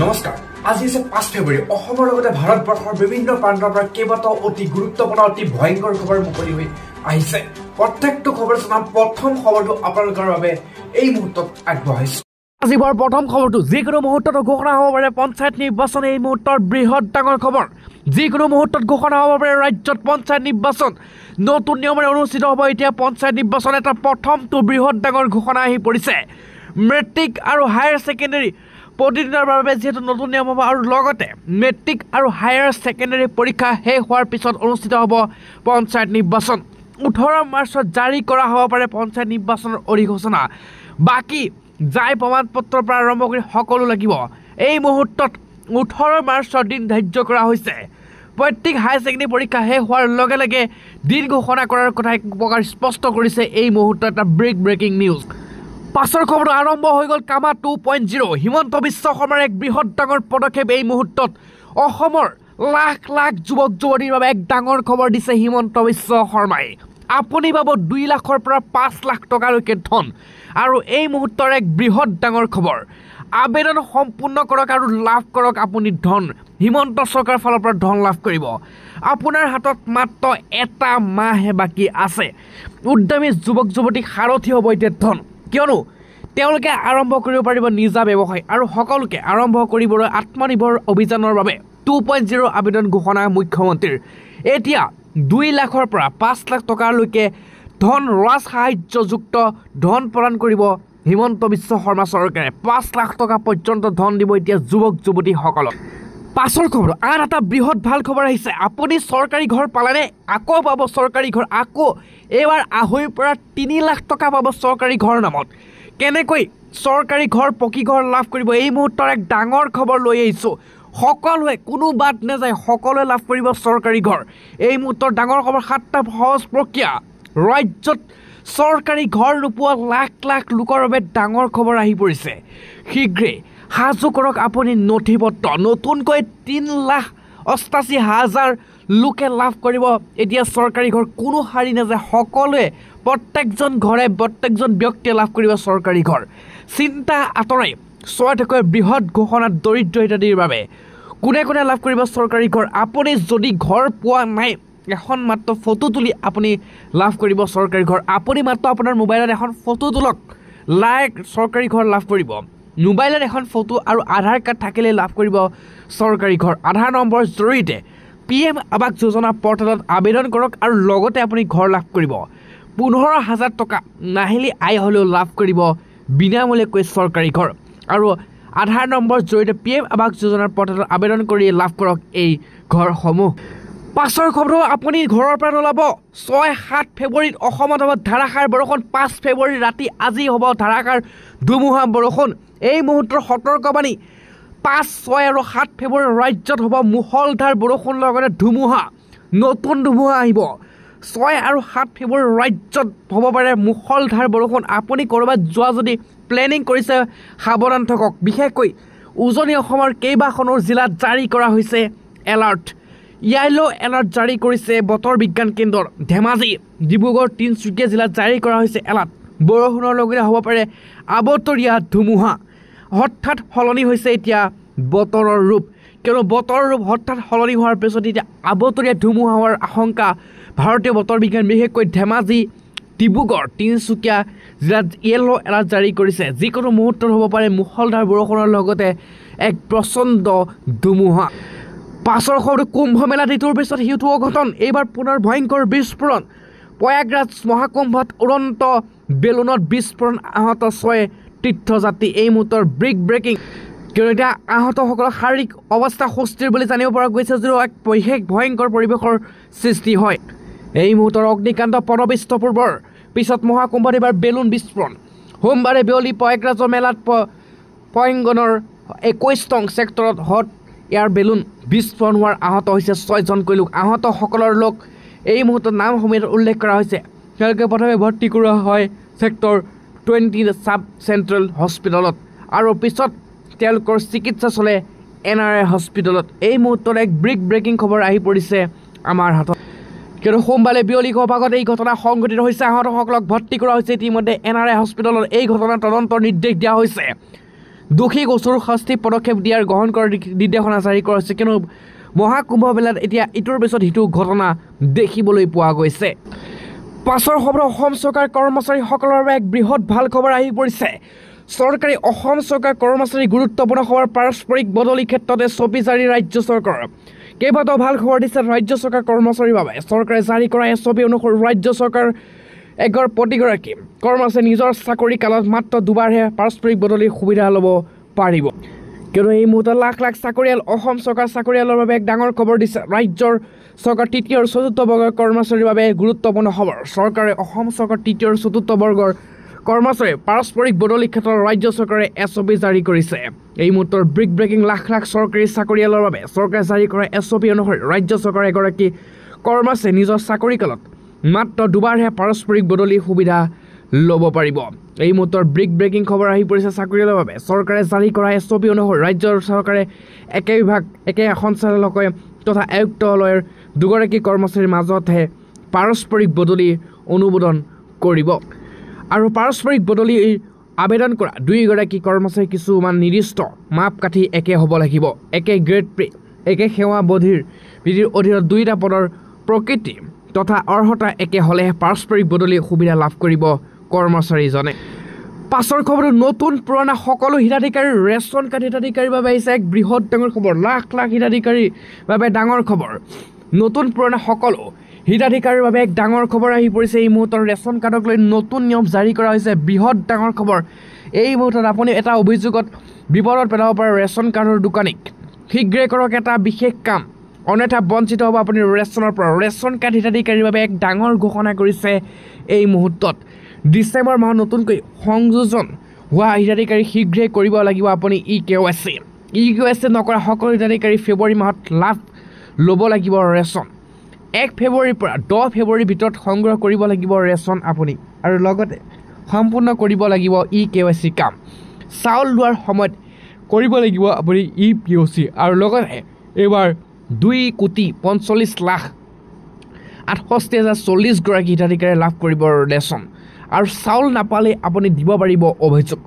নমস্কাৰ আজি আছে 5 ফেব্ৰুৱাৰী অসমৰ লগতে ভাৰতবৰ্ষৰ বিভিন্ন প্ৰান্তৰ পৰা কেইবাটাও অতি গুৰুত্বপূৰ্ণ অতি ভয়ংকৰ খবৰ মুকলি হৈ আহিছে প্ৰত্যেকটো খবৰ জনাম প্ৰথম খবৰটো আপোনালোকৰ বাবে এই মুহূৰ্তত আগবঢ়াইছো আজিৰ প্ৰথম খবৰটো যিকোনো মুহূৰ্তত ঘোষণা হ'ব পাৰে পঞ্চায়ত নিৰ্বাচন এই মুহূৰ্তৰ বৃহৎ ডাঙৰ খবৰ যিকোনো মুহূৰ্তত ঘোষণা হ'ব পাৰে ৰাজ্যত পঞ্চায়ত নিৰ্বাচন নতুন নিয়মেৰে অনুষ্ঠিত হ'ব এতিয়া পঞ্চায়ত নিৰ্বাচন এটা প্ৰথমটো বৃহৎ ডাঙৰ ঘোষণা আহি পৰিছে মেট্ৰিক আৰু হায়াৰ ছেকেণ্ডাৰী প্ৰতিদিনৰ বাবে যেহেতু নতুন নিয়ম হ'ব আৰু লগতে মেট্ৰিক আৰু হায়াৰ ছেকেণ্ডাৰী পৰীক্ষা শেষ হোৱাৰ পিছত অনুষ্ঠিত হ'ব পঞ্চায়ত নিৰ্বাচন 18 মাৰ্চত জাৰি কৰা হ'ব পাৰে পঞ্চায়ত নিৰ্বাচনৰ অধিসূচনা বাকি যাই প্ৰমাণ পত্ৰৰ পৰা আৰম্ভ কৰি সকলো লাগিব এই মুহূৰ্তত 18 মাৰ্চৰ দিন ধাৰ্য কৰা হৈছে প্ৰত্যেক হায়াৰ ছেকেণ্ডাৰী পৰীক্ষা শেষ হোৱাৰ লগে লগে দিন ঘোষণা কৰাৰ কথা এক প্ৰকাৰ স্পষ্ট কৰিছে এই মুহূৰ্তত এটা ব্ৰেকিং নিউজ পাছৰ খবৰ আৰম্ভ হৈ গ'ল কামা 2.0 হিমন্ত বিশ্ব শৰ্মাৰ এক বৃহৎ ডাঙৰ পদক্ষেপ এই মুহূৰ্তত অসমৰ লাখ লাখ যুৱক যুৱতীৰ বাবে এক ডাঙৰ খবৰ দিছে হিমন্ত বিশ্ব শৰ্মাই আপুনি পাব 2 লাখৰ পৰা 5 লাখ টকালৈকে ধন আৰু এই মুহূৰ্তৰ এক বৃহৎ ডাঙৰ খবৰ আবেদন সম্পূৰ্ণ কৰক আৰু লাভ কৰক আপুনি ধন হিমন্ত চৰকাৰৰ ফালৰ পৰা ধন লাভ কৰিব আপোনাৰ হাতত মাত্ৰ এটা মাহে বাকি আছে উদ্যমী যুৱক যুৱতীক সাৰথি হ'ব এতিয়া ধন কিয়নো তেওঁলোকে আৰম্ভ কৰিব পাৰিব নিজা ব্যৱসায় আৰু সকলোকে আৰম্ভ কৰিবলৈ আত্মনিৰ্ভৰ অভিযানৰ বাবে 2.0 আবেদন ঘোষণা মুখ্যমন্ত্ৰীৰ এতিয়া 2 লাখৰ পৰা 5 লাখ টকালৈকে ধন ৰাজ সাহায্যযুক্ত ধন প্ৰদান কৰিব হিমন্ত বিশ্ব শৰ্মা চৰকাৰে 5 লাখ টকা পৰ্যন্ত ধন দিব এতিয়া যুৱক যুৱতীসকলক পাছৰ খবৰ আন এটা বৃহৎ ভাল খবৰ আহিছে আপুনি চৰকাৰী ঘৰ পালেনে আকৌ পাব চৰকাৰী ঘৰ আকৌ এবাৰ আহৈৰ পৰা 3 লাখ টকা পাব চৰকাৰী ঘৰ নামত কেনেকৈ চৰকাৰী ঘৰ পকী ঘৰ লাভ কৰিব এই মুহূৰ্তৰ এক ডাঙৰ খবৰ লৈ আহিছো সকলোৱে কোনো বাদ নাযায় সকলোৱে লাভ কৰিব চৰকাৰী ঘৰ এই মুহূৰ্তৰ ডাঙৰ খবৰ 7টা সহজ প্ৰক্ৰিয়া ৰাজ্যত চৰকাৰী ঘৰ নোপোৱা লাখ লাখ লোকৰ বাবে ডাঙৰ খবৰ আহি পৰিছে শীঘ্ৰে সাজু কৰক আপুনি নথিপত্ৰ নতুনকৈ 3,88,000 লোকে লাভ কৰিব এতিয়া চৰকাৰী ঘৰ কোনো হাৰি নাযায় সকলোৱে প্ৰত্যেকজন ঘৰে প্ৰত্যেকজন ব্যক্তিয়ে লাভ কৰিব চৰকাৰী ঘৰ চিন্তা আঁতৰাই 6 টকাৰ বৃহৎ ঘোষণা দৰিদ্ৰ হিতাধিকাৰীৰ বাবে কোনে কোনে লাভ কৰিব চৰকাৰী ঘৰ আপুনি যদি ঘৰ পোৱা নাই এখন মাত্ৰ ফটো তুলি আপুনি লাভ কৰিব চৰকাৰী ঘৰ আপুনি মাত্ৰ আপোনাৰ মোবাইলত এখন ফটো তুলক লাইক চৰকাৰী ঘৰ লাভ কৰিব মোবাইলত এখন ফটো আৰু আধাৰ কাৰ্ড থাকিলে লাভ কৰিব চৰকাৰী ঘৰ আধাৰ নম্বৰৰ জৰিয়তে PM আৱাস যোজনা পৰ্টেলত আবেদন কৰক আৰু লগতে আপুনি ঘৰ লাভ কৰিব 15,000 টকা নাহিলি আয় হ'লেও লাভ কৰিব বিনামূলীয়াকৈ চৰকাৰী ঘৰ আৰু আধাৰ নম্বৰৰ জৰিয়তে PM আৱাস যোজনাৰ পৰ্টেলত আবেদন কৰি লাভ কৰক এই ঘৰসমূহ পাছৰ খবৰ আপুনি ঘৰৰ পৰা নোলাব 6-7 ফেব্ৰুৱাৰীত অসমত হ'ব ধাৰাসাৰ বৰষুণ 5 ফেব্ৰুৱাৰী ৰাতি আজি হ'ব ধাৰাসাৰ ধুমুহা বৰষুণ এই মুহূৰ্তৰ সতৰ্কবাণী 5, 6 আৰু 7 ফেব্ৰুৱাৰী ৰাজ্যত হ'ব মুহলধাৰ বৰষুণ লগতে ধুমুহা নতুন ধুমুহা আহিব 6 আৰু 7 ফেব্ৰুৱাৰী ৰাজ্যত হ'ব পাৰে মুহলধাৰ বৰষুণ আপুনি ক'ৰবাত যোৱা যদি প্লেনিং কৰিছে সাৱধান থাকক বিশেষকৈ উজনি অসমৰ কেইবাখনো জিলাত জাৰি কৰা হৈছে এলাৰ্ট য়েলো এলাৰ্ট জাৰি কৰিছে বতৰ বিজ্ঞান কেন্দ্ৰৰ ধেমাজি ডিব্ৰুগড় তিনিচুকীয়া জিলাত জাৰি কৰা হৈছে এলাৰ্ট বৰষুণৰ লগতে হ'ব পাৰে আবতৰীয়া ধুমুহা হঠাৎ সলনি হৈছে এতিয়া বতৰৰ ৰূপ কিয়নো বতৰৰ ৰূপ হঠাৎ সলনি হোৱাৰ পিছত এতিয়া আবতৰীয়া ধুমুহা হোৱাৰ আশংকা ভাৰতীয় বতৰ বিজ্ঞান বিশেষকৈ ধেমাজি ডিব্ৰুগড় তিনিচুকীয়া জিলাত য়েলো এলাৰ্ট জাৰি কৰিছে যিকোনো মুহূৰ্তত হ'ব পাৰে মুহলধাৰ বৰষুণৰ লগতে এক প্ৰচণ্ড ধুমুহা পাছৰ খবৰটো কুম্ভ মেলা ঋতুৰ পিছত সিটো অঘটন এইবাৰ পুনৰ ভয়ংকৰ বিস্ফোৰণ প্ৰয়াগৰাজ মহাকুম্ভত উড়ন্ত বেলুনত বিস্ফোৰণ আহত 6 তীৰ্থযাত্ৰী এই মুহূৰ্তৰ ব্ৰেকিং কিয়নো এতিয়া আহতসকলৰ শাৰীৰিক অৱস্থা সুস্থিৰ বুলি জানিব পৰা গৈছে যদিও এক বিশেষ ভয়ংকৰ পৰিৱেশৰ সৃষ্টি হয় এই মুহূৰ্তৰ অগ্নিকাণ্ড পদবিষ্ট পূৰ্বৰ পিছত মহাকুম্ভত এইবাৰ বেলুন বিস্ফোৰণ সোমবাৰে বিয়লি প্ৰয়াগৰাজৰ মেলাত পয়ংগনৰ 21 নং ছেক্টৰত হট এয়াৰ বেলুন বিস্ফোৰণ হোৱাৰ আহত হৈছে 6জনকৈ লোক আহতসকলৰ লোক এই মুহূৰ্তত নামসমূহ উল্লেখ কৰা হৈছে তেওঁলোকে প্ৰথমে ভৰ্তি কৰোৱা হয় ছেক্টৰ 20 ছাব চেণ্ট্ৰেল হস্পিটেলত আৰু পিছত তেওঁলোকৰ চিকিৎসা চলে NRI হস্পিটেলত এই মুহূৰ্তত এক ব্ৰেকিং খবৰ আহি পৰিছে আমাৰ হাতত কিয়নো সোমবাৰে বিয়লি ভাগত এই ঘটনা সংঘটিত হৈছে আহতসকলক ভৰ্তি কৰা হৈছে ইতিমধ্যে NRI হস্পিটেলত এই ঘটনাৰ তদন্তৰ নিৰ্দেশ দিয়া হৈছে দোষী গোচৰ শাস্তি পদক্ষেপ দিয়াৰ গ্ৰহণ কৰাৰ নিৰ্দেশনা জাৰি কৰা হৈছে কিয়নো মহাকুম্ভ মেলাত এতিয়া ইটোৰ পিছত সিটো ঘটনা দেখিবলৈ পোৱা গৈছে পাছৰ খবৰ অসম চৰকাৰ কৰ্মচাৰীসকলৰ বাবে এক বৃহৎ ভাল খবৰ আহি পৰিছে চৰকাৰী অসম চৰকাৰ কৰ্মচাৰী গুৰুত্বপূৰ্ণ খবৰ পাৰস্পৰিক বদলি ক্ষেত্ৰতে ছবি জাৰি ৰাজ্য চৰকাৰৰ কেইবাটাও ভাল খবৰ দিছে ৰাজ্য চৰকাৰ কৰ্মচাৰীৰ বাবে চৰকাৰে জাৰি কৰা ছবি অনুসৰি ৰাজ্য চৰকাৰ প্ৰতিগৰাকী কৰ্মচাৰী নিজৰ চাকৰি কালত মাত্ৰ দুবাৰহে পাৰস্পৰিক বদলিৰ সুবিধা ল'ব পাৰিব কিয়নো এই মুহূৰ্তত লাখ লাখ চাকৰিয়াল অসম চৰকাৰ চাকৰিয়ালৰ বাবে এক ডাঙৰ খবৰ দিছে ৰাজ্যৰ চৰকাৰ তৃতীয় আৰু চতুৰ্থ বৰ্গৰ কৰ্মচাৰীৰ বাবে গুৰুত্বপূৰ্ণ খবৰ চৰকাৰে অসম চৰকাৰ তৃতীয় আৰু চতুৰ্থ বৰ্গৰ কৰ্মচাৰী পাৰস্পৰিক বদলি ক্ষেত্ৰত ৰাজ্য চৰকাৰে ছবি জাৰি কৰিছে এই মুহূৰ্তৰ ব্ৰেকিং লাখ লাখ চৰকাৰী চাকৰিয়ালৰ বাবে চৰকাৰে জাৰি কৰা ছবি অনুসৰি ৰাজ্য চৰকাৰে এগৰাকী কৰ্মচাৰী নিজৰ চাকৰি কালত মাত্ৰ দুবাৰহে পাৰস্পৰিক বদলি সুবিধা ল'ব পাৰিব এই মুহূৰ্তৰ ব্ৰেকিং খবৰ আহি পৰিছে চাকৰিয়ালৰ বাবে চৰকাৰে জাৰি কৰা ছবি অনুসৰি ৰাজ্যৰ চৰকাৰে একে বিভাগ একে সঞ্চালকালয় তথা আয়ুক্তালয়ৰ দুগৰাকী কৰ্মচাৰীৰ মাজতহে পাৰস্পৰিক বদলি অনুমোদন কৰিব আৰু পাৰস্পৰিক বদলি আবেদন কৰা দুইগৰাকী কৰ্মচাৰী কিছুমান নিৰ্দিষ্ট মাপকাঠি একে হ'ব লাগিব একে গ্ৰেড পে একে সেৱা বিধিৰ অধীনত দুইটা পদৰ প্ৰকৃতি তথা অৰ্হতা একে হ'লেহে পাৰস্পৰিক বদলি সুবিধা লাভ কৰিব কৰ্মচাৰীজনে পাছৰ খবৰ নতুন পুৰণা সকলো হিতাধিকাৰীৰ ৰেচন কাৰ্ড হিতাধিকাৰীৰ বাবে আহিছে এক বৃহৎ ডাঙৰ খবৰ লাখ লাখ হিতাধিকাৰীৰ বাবে ডাঙৰ খবৰ নতুন পুৰণা সকলো হিতাধিকাৰীৰ বাবে এক ডাঙৰ খবৰ আহি পৰিছে এই মুহূৰ্তৰ ৰেচন কাৰ্ডক লৈ নতুন নিয়ম জাৰি কৰা হৈছে বৃহৎ ডাঙৰ খবৰ এই মুহূৰ্তত আপুনি এটা অভিযোগত বিপদত পেলাব পাৰে ৰেচন কাৰ্ডৰ দোকানীক শীঘ্ৰে কৰক এটা বিশেষ কাম অন্যথা বঞ্চিত হ'ব আপুনি ৰেচনৰ পৰা ৰেচন কাৰ্ড হিতাধিকাৰীৰ বাবে এক ডাঙৰ ঘোষণা কৰিছে এই মুহূৰ্তত ডিচেম্বৰ মাহত নতুনকৈ সংযোজন হোৱা হিতাধিকাৰী শীঘ্ৰে কৰিব লাগিব আপুনি EKYC নকৰা সকলো হিতাধিকাৰী ফেব্ৰুৱাৰী মাহত লাভ ল'ব লাগিব ৰেচন 1 ফেব্ৰুৱাৰীৰ পৰা 10 ফেব্ৰুৱাৰীৰ ভিতৰত সংগ্ৰহ কৰিব লাগিব ৰেচন আপুনি আৰু লগতে সম্পূৰ্ণ কৰিব লাগিব EKYC কাম চাউল লোৱাৰ সময়ত কৰিব লাগিব আপুনি EPOC আৰু লগতে এইবাৰ 2,45,68,040 গৰাকী হিতাধিকাৰীয়ে লাভ কৰিব ৰেচন আৰু চাউল নাপালে আপুনি দিব পাৰিব অভিযোগ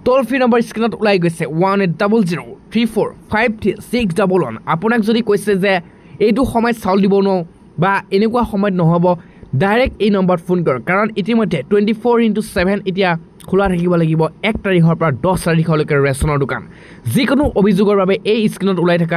টোল ফ্ৰী নম্বৰ স্ক্ৰীনত ওলাই গৈছে 1800345361 আপোনাক যদি কৈছে যে এইটো সময়ত চাউল দিব নোৱাৰো বা এনেকুৱা সময়ত নহ'ব ডাইৰেক্ট এই নম্বৰত ফোন কৰক কাৰণ ইতিমধ্যে 24/7 এতিয়া খোলা থাকিব লাগিব 1 তাৰিখৰ পৰা 10 তাৰিখলৈকে ৰেচনৰ দোকান যিকোনো অভিযোগৰ বাবে এই স্ক্ৰীনত ওলাই থকা